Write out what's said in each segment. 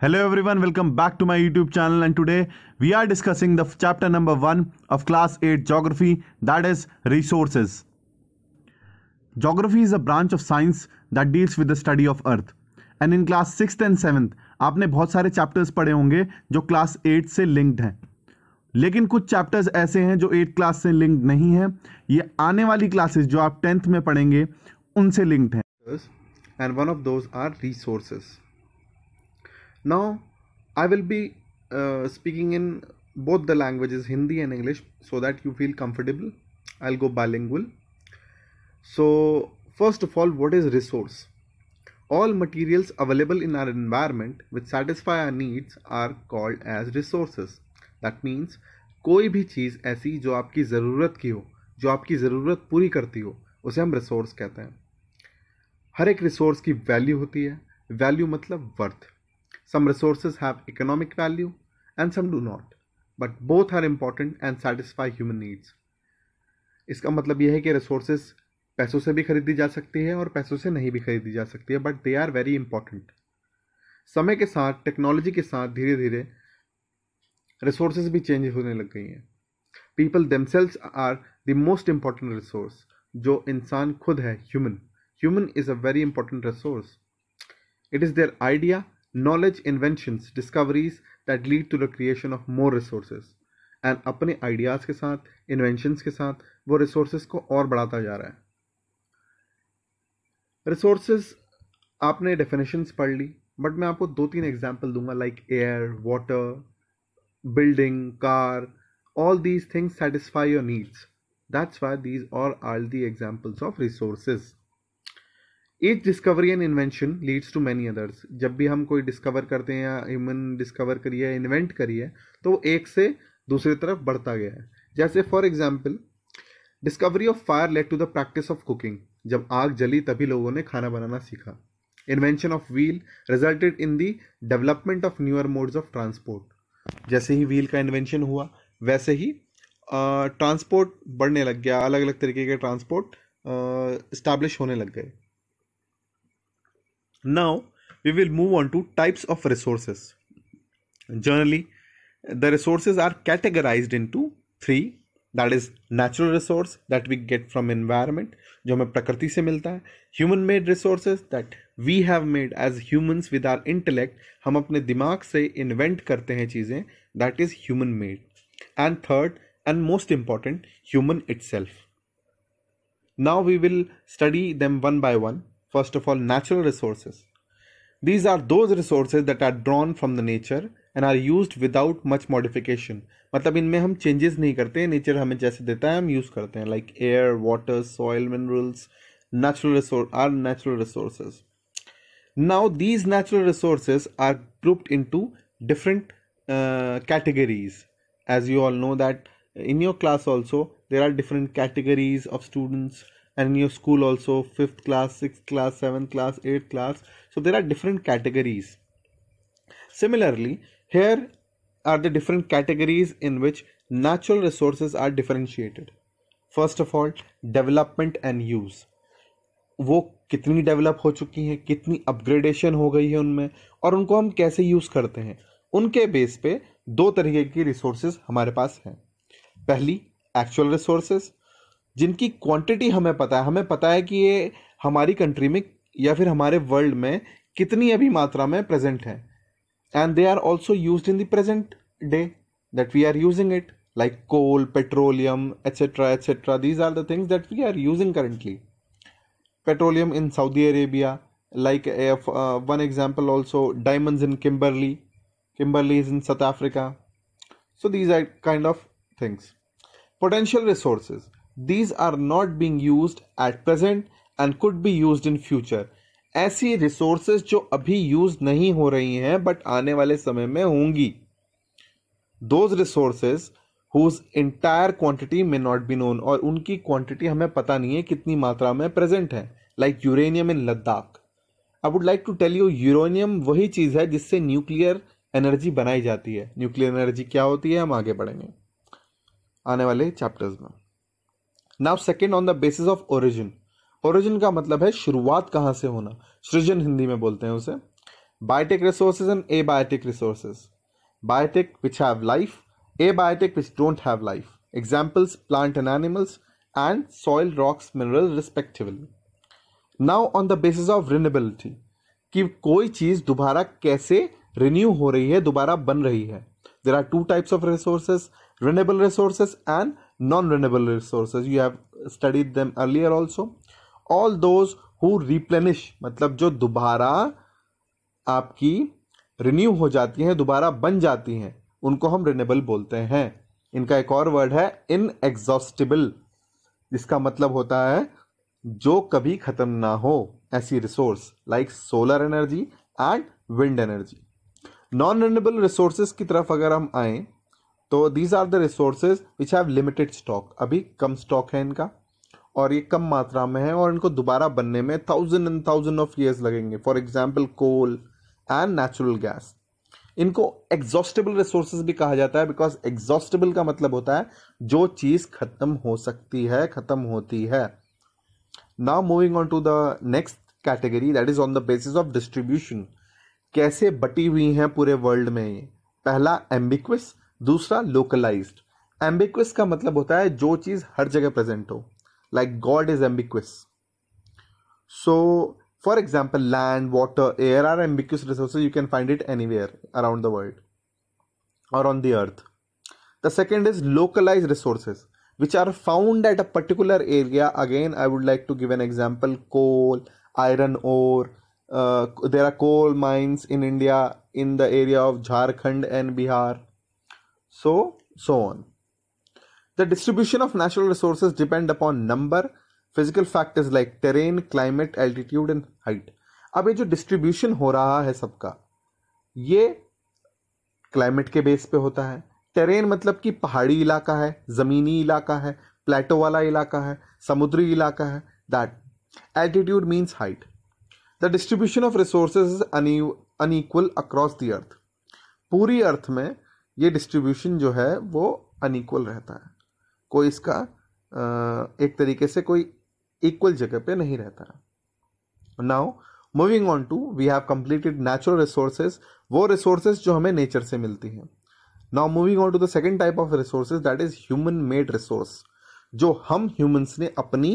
Hello everyone, welcome back to my YouTube channel, and today we are discussing the chapter number 1 of class 8 geography, that is resources. Geography is a branch of science that deals with the study of earth. And in class 6th and 7th आपने बहुत सारे chapters पढ़े होंगे जो class 8 से linked हैं, लेकिन कुछ चैप्टर्स ऐसे हैं जो 8th क्लास से लिंक्ड नहीं है। ये आने वाली क्लासेस जो आप 10th में पढ़ेंगे उनसे लिंक्ड हैं। And one of those are resources. Now, I will be speaking in both the languages, Hindi and English, so that you feel comfortable. I'll go bilingual. So, first of all, what is resource? All materials available in our environment which satisfy our needs are called as resources. That means, कोई भी चीज़ ऐसी जो आपकी ज़रूरत की हो, जो आपकी ज़रूरत पूरी करती हो, उसे हम रिसोर्स कहते हैं। हर एक रिसोर्स की वैल्यू होती है। वैल्यू मतलब worth. Some resources have economic value and some do not, but both are important and satisfy human needs. इसका मतलब यह है कि resources पैसों से भी खरीदी जा सकती है और पैसों से नहीं भी खरीदी जा सकती है, but they are very important. समय के साथ, टेक्नोलॉजी के साथ धीरे धीरे resources भी चेंज होने लग गई हैं. People themselves are the most important resource. जो इंसान खुद है, human. Human is a very important resource. It is their idea, knowledge, inventions, discoveries that lead to the creation of more resources. And अपने ideas के साथ, inventions के साथ वो resources को और बढ़ाता जा रहा है. Resources आपने definitions पढ़ ली, but मैं आपको 2-3 example दूंगा like air, water, building, car. All these things satisfy your needs. That's why these are all the examples of resources. Each discovery and invention leads to many others. जब भी हम कोई discover करते हैं या ह्यूमन डिस्कवर करी है, invent करी है, तो वो एक से दूसरी तरफ बढ़ता गया है. जैसे for example, discovery of fire led to the practice of cooking. जब आग जली तभी लोगों ने खाना बनाना सीखा. Invention of wheel resulted in the development of newer modes of transport. जैसे ही व्हील का इन्वेंशन हुआ वैसे ही ट्रांसपोर्ट बढ़ने लग गया, अलग अलग तरीके के ट्रांसपोर्ट इस्टेब्लिश होने लग गए. Now we will move on to types of resources. Generally, the resources are categorized into 3. That is natural resource that we get from environment, जो हमें प्रकृति से मिलता है. Human made resources that we have made as humans with our intellect, हम अपने दिमाग से invent करते हैं चीज़ें, that is human made. And third and most important, human itself. Now we will study them one by one. First of all, natural resources. These are those resources that are drawn from the nature and are used without much modification. मतलब इनमें हम changes नहीं करते हैं, nature हमें जैसे देता है हम use करते हैं, like air, water, soil, minerals. Natural resources. Now these natural resources are grouped into different categories. As you all know that in your class also there are different categories of students. And in your school also, 5th class, 6th class, 7th class, 8th class. So there are different categories. Similarly, here are the different categories in which natural resources are differentiated. First of all, development and use. वो कितनी develop हो चुकी हैं, कितनी upgradation हो गई है उनमें, और उनको हम कैसे यूज़ करते हैं. उनके बेस पे 2 तरीके की रिसोर्सेज हमारे पास हैं. पहली, एक्चुअल रिसोर्सेज, जिनकी क्वांटिटी हमें पता है कि ये हमारी कंट्री में या फिर हमारे वर्ल्ड में कितनी अभी मात्रा में प्रेजेंट है. And they are also used in the present day that we are using it, like coal, petroleum, etcetera etcetera. These are the things that we are using currently. Petroleum in Saudi Arabia, like one example also, diamonds in Kimberley is in South Africa. So these are kind of things. Potential resources. These are not being used at present and could be used in future. ऐसी resources जो अभी use नहीं हो रही हैं but आने वाले समय में होंगी. Those resources whose entire quantity may not be known, और उनकी क्वांटिटी हमें पता नहीं है कितनी मात्रा में प्रेजेंट है. Like uranium in Ladakh. I would like to tell you, uranium वही चीज़ है जिससे न्यूक्लियर एनर्जी बनाई जाती है. न्यूक्लियर एनर्जी क्या होती है हम आगे बढ़ेंगे आने वाले चैप्टर्स में. Now second, on the basis of origin. Origin का मतलब है शुरुआत कहाँ से होना, सृजन हिंदी में बोलते हैं उसे. Biotic resources and abiotic resources. Biotic which have life, abiotic which don't have life. Examples: plant and animals, and soil, rocks, minerals respectively. Now on the basis of renewability, कि कोई चीज दोबारा कैसे रिन्यू हो रही है, दोबारा बन रही है. There are two types of resources: renewable resources and non-renewable resources. You have studied them earlier also. All those who replenish, मतलब जो दोबारा आपकी रिन्यू हो जाती हैं, दोबारा बन जाती हैं, उनको हम रिन्यूएबल बोलते हैं. इनका एक और वर्ड है इनएग्जॉस्टिबल, जिसका मतलब होता है जो कभी खत्म ना हो, ऐसी resource like solar energy and wind energy. Non renewable resources की तरफ अगर हम आए तो these are the resources which have limited stock. अभी कम स्टॉक है इनका और ये कम मात्रा में है और इनको दोबारा बनने में 1000 and 1000 ऑफ ईयर्स लगेंगे. For example coal and natural gas. इनको एग्जॉस्टेबल रिसोर्सेज भी कहा जाता है, बिकॉज एग्जॉस्टेबल का मतलब होता है जो चीज खत्म हो सकती है, खत्म होती है. Now moving on to the next category, that is on the basis of distribution. कैसे बटी हुई हैं पूरे वर्ल्ड में ये. पहला एम्बिक्विस, दूसरा लोकलाइज्ड. एम्बिक्विस का मतलब होता है जो चीज हर जगह प्रेजेंट हो, like God is ubiquitous. So for example land, water, air are ubiquitous resources. You can find it anywhere around the world और on the earth. The second is localised resources which are found at a particular area. Again, I would like to give an example: coal, iron ore. There are coal mines in India in the area of Jharkhand and Bihar. So on. The distribution of natural resources depend upon number, physical factors like terrain, climate, altitude and height. अब ये जो distribution हो रहा है सबका, ये climate के base पे होता है. टेरेन मतलब कि पहाड़ी इलाका है, जमीनी इलाका है, प्लेटो वाला इलाका है, समुद्री इलाका है. That altitude means height. The distribution of resources is unequal across the earth. पूरी अर्थ में ये डिस्ट्रीब्यूशन जो है वो अनइक्वल रहता है. कोई इसका एक तरीके से कोई इक्वल जगह पे नहीं रहता है. Now moving on to, we have completed natural resources, वो रिसोर्सेज जो हमें नेचर से मिलती हैं. Now moving on to the second type of resources, that is human made resource, जो हम humans ने अपनी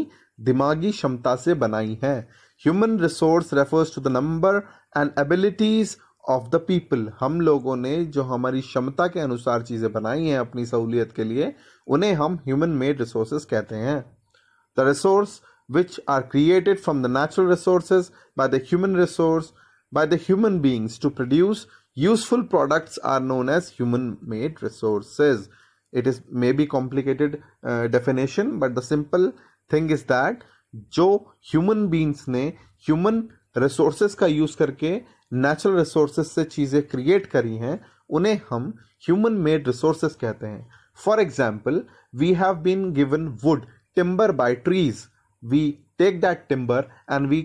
दिमागी क्षमता से बनाई है. Human resource refers to the number and abilities of the people. हम लोगों ने जो हमारी क्षमता के अनुसार चीजें बनाई हैं अपनी सहूलियत के लिए, उन्हें हम human made resources कहते हैं. The resource which are created from the natural resources by the human beings to produce useful products are known as human made resources. It is maybe complicated definition, but the simple thing is that जो human beings ने human resources का use करके natural resources से चीजें create करी हैं, उन्हें हम human made resources कहते हैं. For example, we have been given wood, timber by trees. We take that timber and we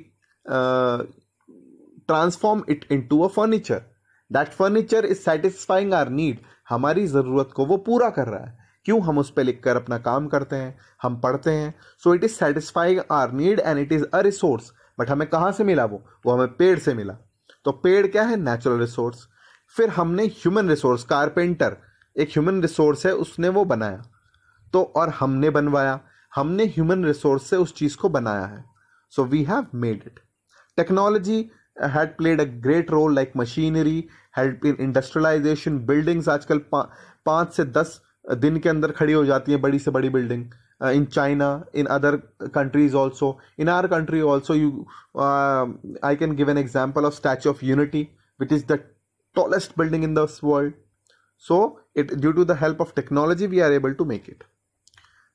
transform it into a furniture. That furniture is satisfying our need. हमारी ज़रूरत को वो पूरा कर रहा है. क्यों? हम उस पर लिख कर अपना काम करते हैं, हम पढ़ते हैं. So it is satisfying our need and it is a resource. But हमें कहाँ से मिला वो हमें पेड़ से मिला. तो पेड़ क्या है? Natural resource. फिर हमने ह्यूमन रिसोर्स, कारपेंटर एक ह्यूमन रिसोर्स है, उसने वो बनाया. तो और हमने बनवाया, हमने ह्यूमन रिसोर्स से उस चीज़ को बनाया है. So we have made it. Technology had played a great role, like machinery, help in industrialization. Buildings आजकल 5 से 10 दिन के अंदर खड़ी हो जाती है, बड़ी से बड़ी building. In China, in other countries also, in our country also, I can give an example of Statue of Unity, which is the tallest building in this world. So due to the help of technology we are able to make it.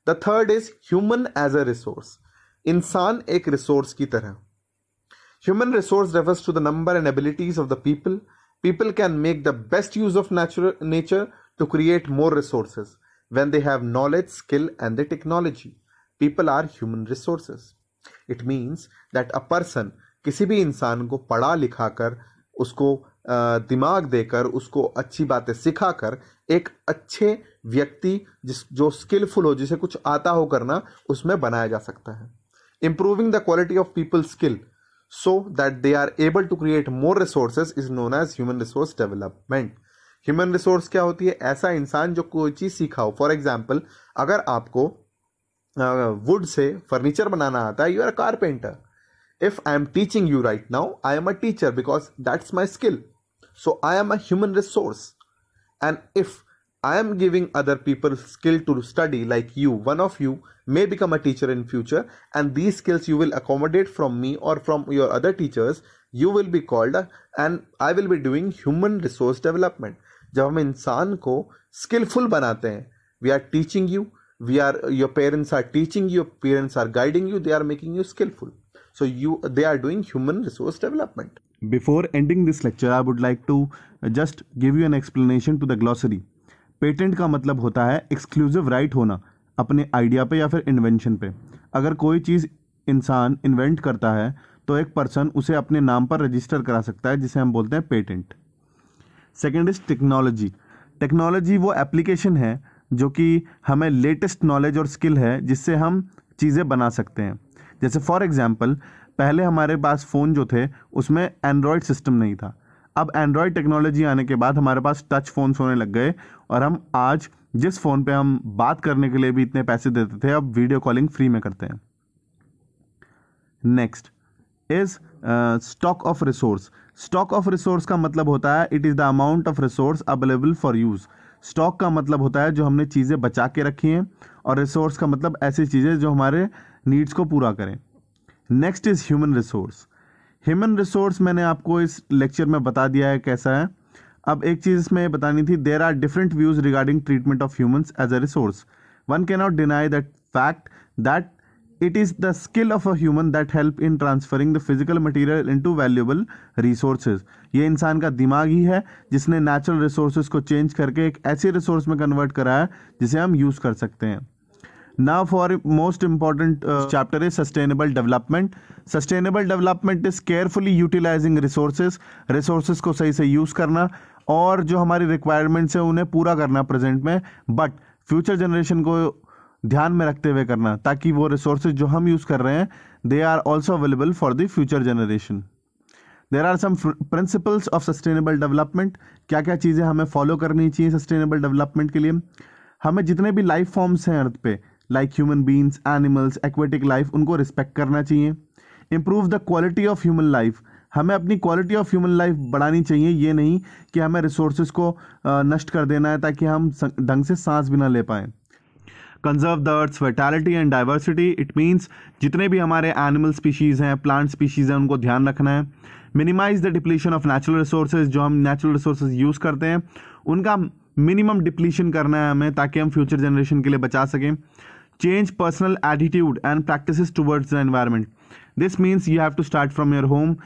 The third is human as a resource. इंसान एक resource की तरह. Human resource refers to the number and abilities of the people. People can make the best use of nature to create more resources when they have knowledge, skill and the technology. People are human resources. It means that a person, किसी भी इंसान को पढ़ा लिखा कर, उसको दिमाग देकर, उसको अच्छी बातें सिखाकर एक अच्छे व्यक्ति जो स्किलफुल हो, जिसे कुछ आता हो करना, उसमें बनाया जा सकता है. Improving the quality of people's skill. so that they are able to create more resources is known as human resource development. Human resource क्या होती है? ऐसा इंसान जो कोई चीज सीखा हो. फॉर एग्जाम्पल, अगर आपको वुड से फर्नीचर बनाना आता है, you are a carpenter. If I am teaching you right now, I am a teacher because that's my skill. So I am a human resource. And if I am giving other people skill to study, like you, one of you may become a teacher in future, and these skills you will accommodate from me or from your other teachers. You will be called and I will be doing human resource development. जब हम इंसान को skillful बनाते हैं, we are teaching you, your parents are teaching you, your parents are guiding you, they are making you skillful. So they are doing human resource development. Before ending this lecture, I would like to just give you an explanation to the glossary. Patent का मतलब होता है exclusive right होना अपने idea पे या फिर invention पे. अगर कोई चीज़ इंसान इन्वेंट करता है तो एक पर्सन उसे अपने नाम पर रजिस्टर करा सकता है, जिसे हम बोलते हैं patent. Second is technology. Technology वो एप्लीकेशन है जो कि हमें लेटेस्ट नॉलेज और स्किल है जिससे हम चीज़ें बना सकते हैं. जैसे फॉर एग्जांपल, पहले हमारे पास फ़ोन जो थे उसमें एंड्रॉयड सिस्टम नहीं था. अब एंड्रॉयड टेक्नोलॉजी आने के बाद हमारे पास टच फ़ोन्स होने लग गए और हम आज जिस फ़ोन पे हम बात करने के लिए भी इतने पैसे देते थे, अब वीडियो कॉलिंग फ्री में करते हैं. Next is stock of resource. Stock of resource का मतलब होता है it is the amount of resource available for use. Stock का मतलब होता है जो हमने चीज़ें बचा के रखी हैं, और रिसोर्स का मतलब ऐसी चीज़ें जो हमारे नीड्स को पूरा करें. Next is human resource. Human resource मैंने आपको इस लेक्चर में बता दिया है कैसा है. अब एक चीज़ इसमें बतानी थी. There are different views regarding treatment of humans as a resource. One can not deny that fact that it is the skill of a human that help in transferring the physical material into valuable resources. ये इंसान का दिमाग ही है जिसने natural resources को change करके एक ऐसे रिसोर्स में कन्वर्ट करा है जिसे हम यूज़ कर सकते हैं. Now for most important chapter is sustainable development. Sustainable development is carefully utilizing resources. Resources को सही से यूज़ करना और जो हमारी रिक्वायरमेंट्स है उन्हें पूरा करना प्रेजेंट में, बट फ्यूचर जनरेशन को ध्यान में रखते हुए करना ताकि वो रिसोर्सेज जो हम यूज़ कर रहे हैं they are also available for the future generation. There are some principles of sustainable development. क्या क्या चीज़ें हमें फॉलो करनी चाहिए सस्टेनेबल डेवलपमेंट के लिए? हमें जितने भी लाइफ फॉर्म्स हैं अर्थ पे, like human beings, animals, aquatic life, उनको रिस्पेक्ट करना चाहिए. Improve the quality of human life. हमें अपनी क्वालिटी ऑफ ह्यूमन लाइफ बढ़ानी चाहिए. ये नहीं कि हमें रिसोर्सेज को नष्ट कर देना है ताकि हम ढंग से सांस भी ना ले पाएँ. Conserve the earth's vitality and diversity. It means जितने भी हमारे एनिमल स्पीशीज़ हैं, प्लांट स्पीशीज़ हैं, उनको ध्यान रखना है. Minimise the depletion of natural resources. जो हम नेचुरल रिसोर्सेज यूज़ करते हैं उनका मिनिमम डिप्लीशन करना है हमें ताकि हम फ्यूचर जनरेशन के लिए बचा सकें. Change personal attitude and practices towards the environment. This means you have to start from your home.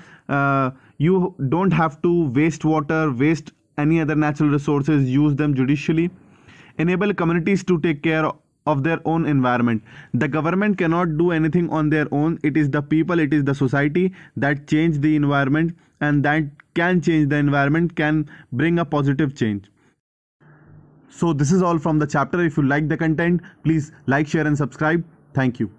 You don't have to waste water, waste any other natural resources. Use them judicially. Enable communities to take care of their own environment. The government cannot do anything on their own. It is the people, it is the society that change the environment, and that can change the environment, can bring a positive change. So this is all from the chapter. If you like the content, please like, share and subscribe. Thank you.